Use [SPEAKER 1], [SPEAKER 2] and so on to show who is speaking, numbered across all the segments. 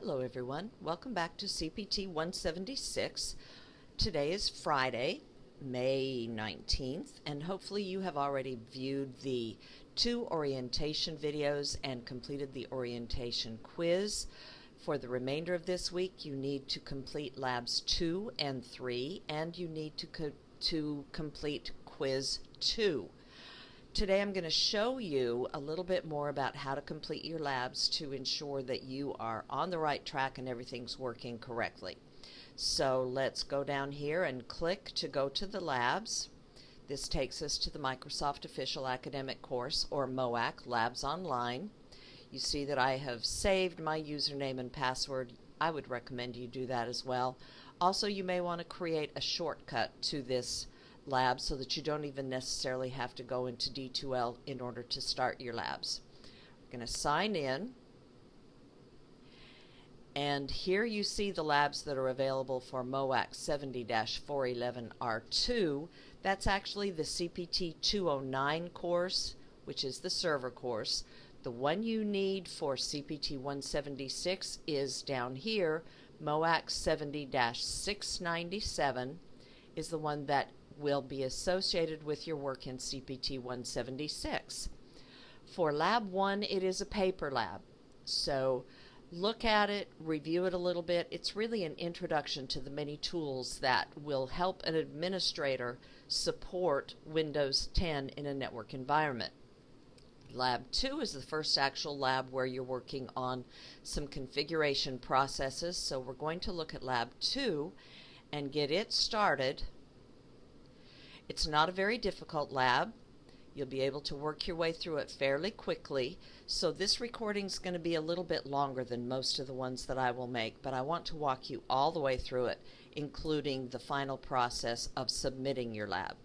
[SPEAKER 1] Hello everyone, welcome back to CPT 176. Today is Friday, May 19th, and hopefully you have already viewed the 2 orientation videos and completed the orientation quiz. For the remainder of this week, you need to complete labs 2 and 3, and you need to complete quiz 2. Today I'm going to show you a little bit more about how to complete your labs to ensure that you are on the right track and everything's working correctly. So let's go down here and click to go to the labs. This takes us to the Microsoft Official Academic Course, or MOAC, Labs Online. You see that I have saved my username and password. I would recommend you do that as well. Also, you may want to create a shortcut to this lab so that you don't even necessarily have to go into D2L in order to start your labs. We're going to sign in, and here you see the labs that are available for MOAC 70-411R2. That's actually the CPT 209 course, which is the server course. The one you need for CPT 176 is down here. MOAC 70-697 is the one that will be associated with your work in CPT 176. For Lab 1, it is a paper lab. So look at it, review it a little bit. It's really an introduction to the many tools that will help an administrator support Windows 10 in a network environment. Lab 2 is the first actual lab where you're working on some configuration processes. So we're going to look at Lab 2 and get it started. It's not a very difficult lab. You'll be able to work your way through it fairly quickly. So this recording is going to be a little bit longer than most of the ones that I will make, but I want to walk you all the way through it, including the final process of submitting your lab.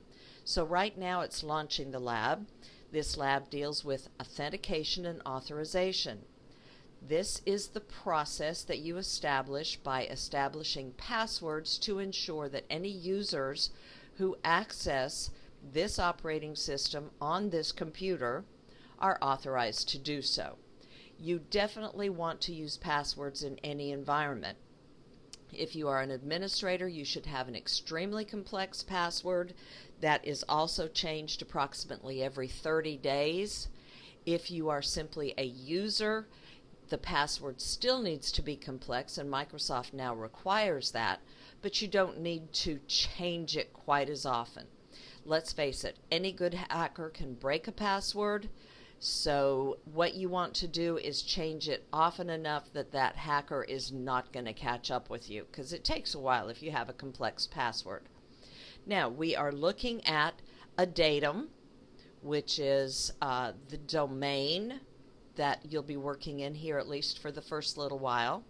[SPEAKER 1] So right now it's launching the lab. This lab deals with authentication and authorization. This is the process that you establish by establishing passwords to ensure that any users who access this operating system on this computer are authorized to do so. You definitely want to use passwords in any environment. If you are an administrator, you should have an extremely complex password that is also changed approximately every 30 days. If you are simply a user, the password still needs to be complex, and Microsoft now requires that, but you don't need to change it quite as often. Let's face it, any good hacker can break a password, so what you want to do is change it often enough that that hacker is not going to catch up with you, because it takes a while if you have a complex password. Now, we are looking at a datum, which is the domain that you'll be working in here, at least for the first little while.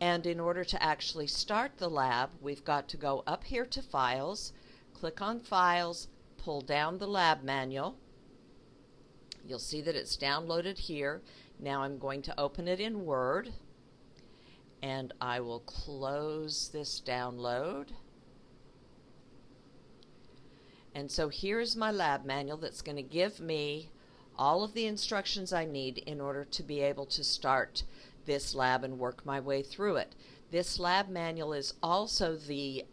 [SPEAKER 1] And in order to actually start the lab, we've got to go up here to Files, click on Files, pull down the lab manual. You'll see that it's downloaded here. Now I'm going to open it in Word, and I will close this download. And so here's my lab manual that's going to give me all of the instructions I need in order to be able to start this lab and work my way through it. This lab manual is also the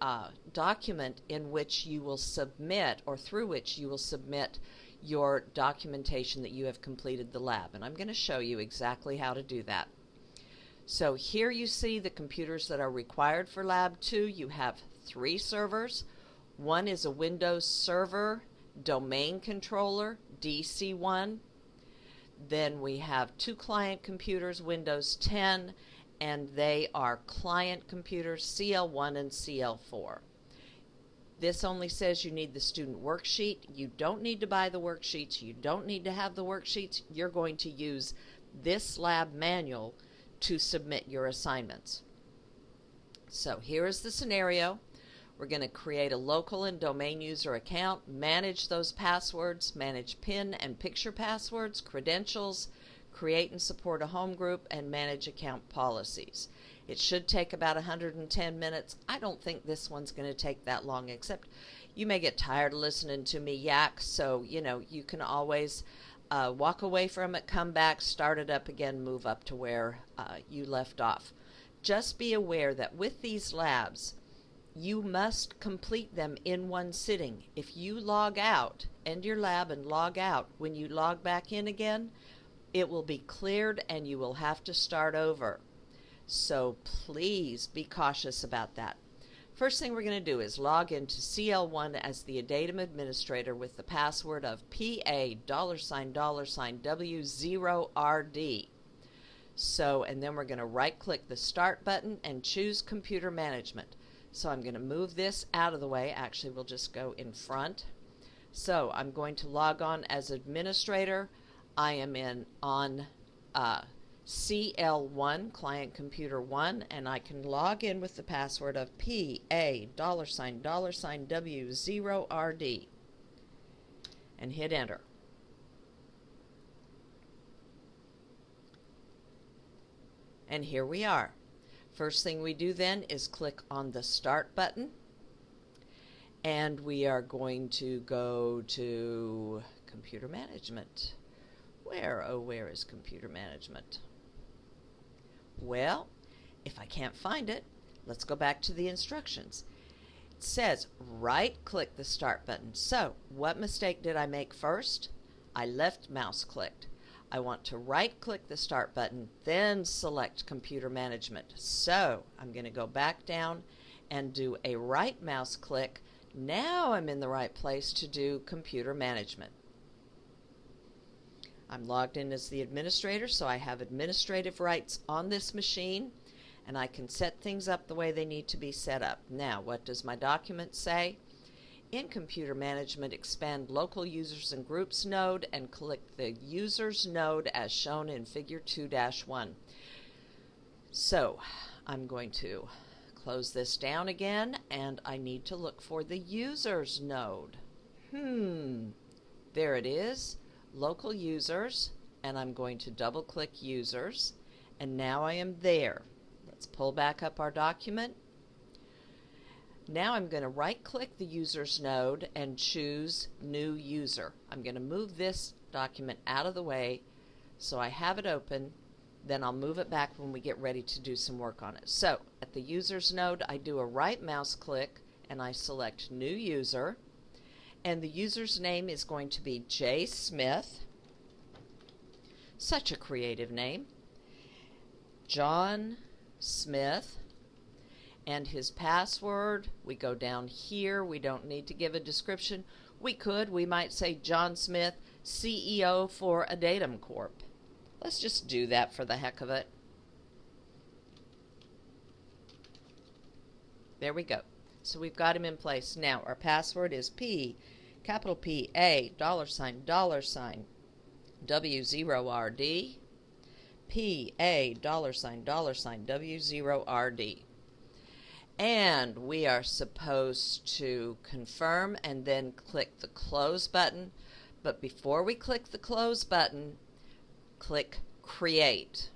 [SPEAKER 1] document in which you will submit, or through which you will submit your documentation that you have completed the lab. And I'm going to show you exactly how to do that. So here you see the computers that are required for Lab 2. You have 3 servers. One is a Windows Server Domain Controller, DC1. Then we have 2 client computers, Windows 10, and they are client computers, CL1 and CL4. This only says you need the student worksheet. You don't need to buy the worksheets. You don't need to have the worksheets. You're going to use this lab manual to submit your assignments. So here is the scenario. We're going to create a local and domain user account, manage those passwords, manage PIN and picture passwords, credentials, create and support a home group, and manage account policies. It should take about 110 minutes. I don't think this one's going to take that long, except you may get tired of listening to me yak, so you can always walk away from it, come back, start it up again, move up to where you left off. Just be aware that with these labs, you must complete them in one sitting. If you log out, end your lab and log out, when you log back in again, it will be cleared and you will have to start over. So please be cautious about that. First thing we're going to do is log into CL1 as the ADATM administrator with the password of PA$$W0RD. So, and then we're going to right-click the Start button and choose Computer Management. So I'm going to move this out of the way. Actually, we'll just go in front. So I'm going to log on as administrator. I am on CL1, Client Computer 1, and I can log in with the password of PA$$W0RD and hit enter. And here we are. First thing we do then is click on the Start button, and we are going to go to Computer Management. Where is Computer Management? Well, if I can't find it, let's go back to the instructions. It says right-click the Start button. So, what mistake did I make first? I left mouse clicked. I want to right-click the Start button, then select Computer Management. So, I'm going to go back down and do a right mouse click. Now I'm in the right place to do Computer Management. I'm logged in as the administrator, so I have administrative rights on this machine, and I can set things up the way they need to be set up. Now, what does my document say? In Computer Management, expand Local Users and Groups node and click the Users node as shown in Figure 2-1. So, I'm going to close this down again, and I need to look for the Users node. There it is. Local Users, and I'm going to double click Users, and now I am there. Let's pull back up our document. Now I'm going to right click the Users node and choose New User. I'm going to move this document out of the way so I have it open, then I'll move it back when we get ready to do some work on it. So at the Users node, I do a right mouse click and I select New User. And the user's name is going to be J. Smith. Such a creative name. John Smith. And his password, we go down here. We don't need to give a description. We might say John Smith, CEO for ADATM Corp. Let's just do that for the heck of it. There we go. So we've got him in place. Now our password is capital P A $W0RD, PA $$W0RD. And we are supposed to confirm and then click the close button. But before we click the close button, click create.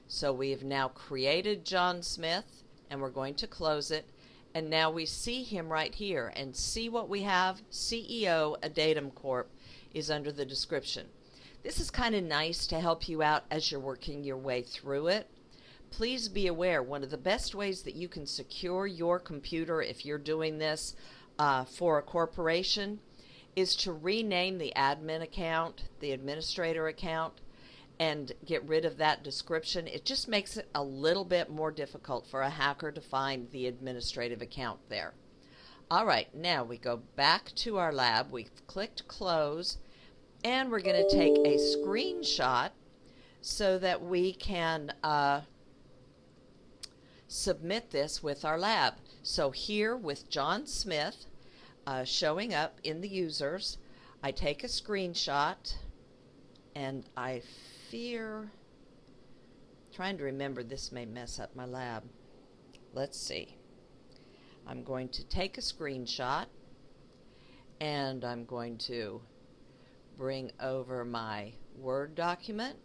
[SPEAKER 1] So we have now created John Smith, and we're going to close it. And now we see him right here, and see what we have. CEO ADATM Corp is under the description. This is kind of nice to help you out as you're working your way through it. Please be aware, one of the best ways that you can secure your computer if you're doing this for a corporation is to rename the admin account, the administrator account, and get rid of that description. It just makes it a little bit more difficult for a hacker to find the administrative account there. All right, now we go back to our lab. We've clicked close, and we're going to take a screenshot so that we can submit this with our lab. So here with John Smith showing up in the users, I take a screenshot, and I trying to remember, this may mess up my lab. Let's see. I'm going to take a screenshot, and I'm going to bring over my Word document,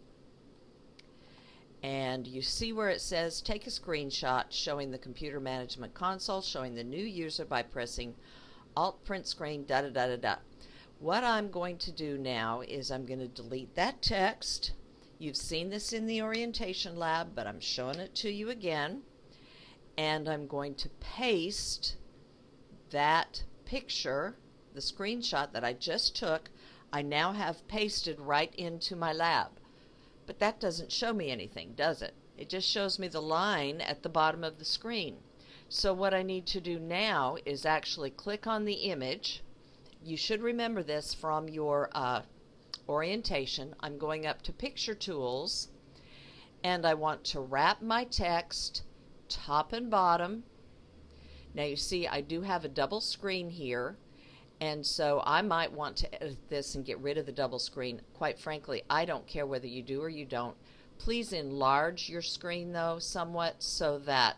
[SPEAKER 1] and you see where it says take a screenshot showing the Computer Management Console, showing the new user by pressing Alt Print Screen, What I'm going to do now is I'm going to delete that text. You've seen this in the orientation lab, but I'm showing it to you again. And I'm going to paste that picture, the screenshot that I just took, I now have pasted right into my lab. But that doesn't show me anything, does it? It just shows me the line at the bottom of the screen. So what I need to do now is actually click on the image. You should remember this from your orientation. I'm going up to Picture Tools, and I want to wrap my text top and bottom. Now you see I do have a double screen here, and so I might want to edit this and get rid of the double screen. Quite frankly, I don't care whether you do or you don't. Please enlarge your screen though somewhat so that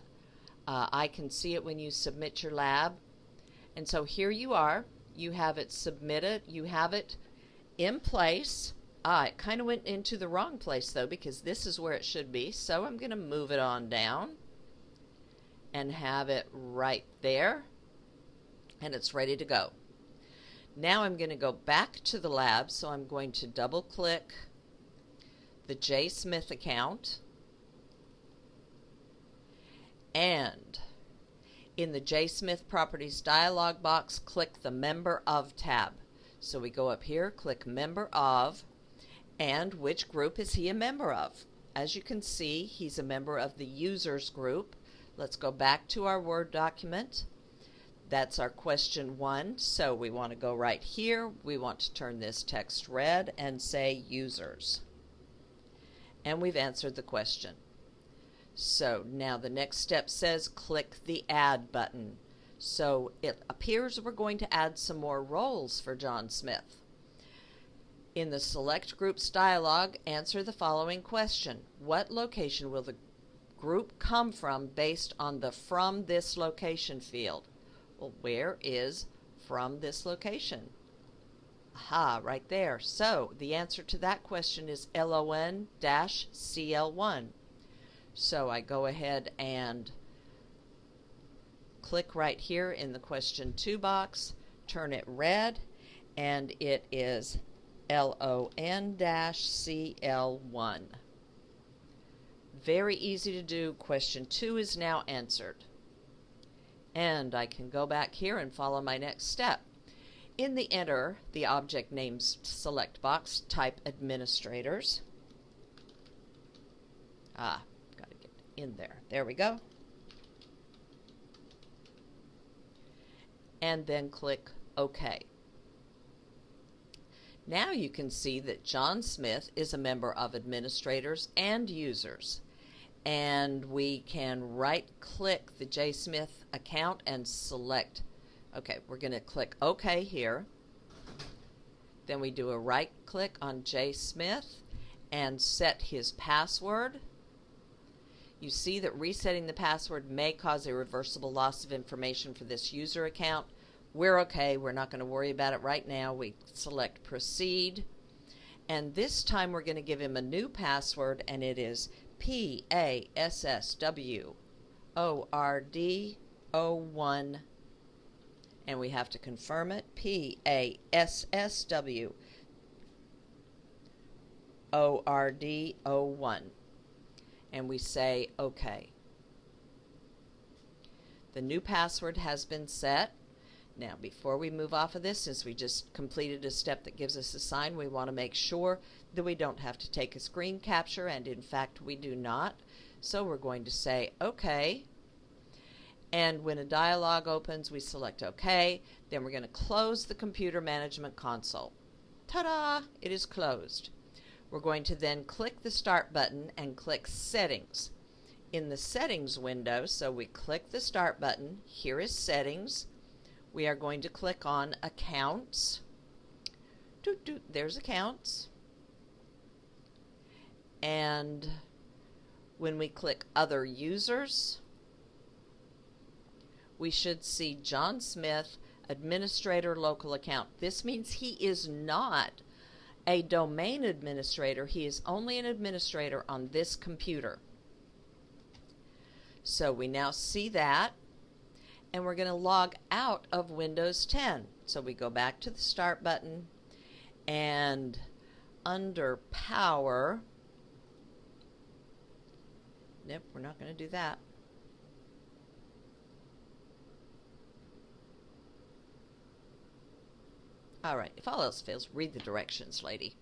[SPEAKER 1] I can see it when you submit your lab. And so here you are. You have it submitted. You have it in place. It kind of went into the wrong place though, because this is where it should be. So I'm going to move it on down and have it right there, and it's ready to go. Now I'm going to go back to the lab, so I'm going to double click the J. Smith account, and in the J. Smith Properties dialog box, click the Member Of tab. So we go up here, click Member Of, and which group is he a member of? As you can see, he's a member of the Users group. Let's go back to our Word document. That's our question 1. So we want to go right here. We want to turn this text red and say Users. And we've answered the question. So now the next step says click the Add button. So it appears we're going to add some more roles for John Smith. In the Select Groups dialog, answer the following question. What location will the group come from based on the From This Location field? Well, where is from this location? Aha, right there. So the answer to that question is LON-CL1. So I go ahead and click right here in the question 2 box, turn it red, and it is LON-CL1. Very easy to do. Question 2 is now answered. And I can go back here and follow my next step. In the Enter the Object Names select box, type Administrators. Got to get in there. There we go. And then click OK. Now you can see that John Smith is a member of Administrators and Users. And we can right-click the J. Smith account and select. Okay, we're going to click OK here. Then we do a right-click on J. Smith and set his password. You see that resetting the password may cause a reversible loss of information for this user account. We're okay. We're not going to worry about it right now. We select Proceed. And this time we're going to give him a new password, and it is PASSWORD01, and we have to confirm it, PASSWORD01, and we say OK. The new password has been set. Now, before we move off of this, since we just completed a step that gives us a sign, we want to make sure that we don't have to take a screen capture, and in fact we do not. So we're going to say OK. And when a dialog opens, we select OK. Then we're going to close the Computer Management Console. Ta-da! It is closed. We're going to then click the Start button and click Settings. In the Settings window, so we click the Start button. Here is Settings. We are going to click on Accounts. There's Accounts. And when we click Other Users, we should see John Smith, Administrator Local Account. This means he is not a domain administrator. He is only an administrator on this computer. So we now see that. and we're going to log out of Windows 10. So we go back to the Start button, and under Power, nope, we're not going to do that. All right, if all else fails, read the directions, lady.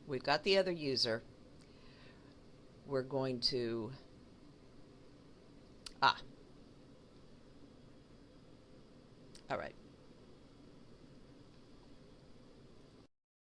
[SPEAKER 1] We've got the other user. We're going to, all right.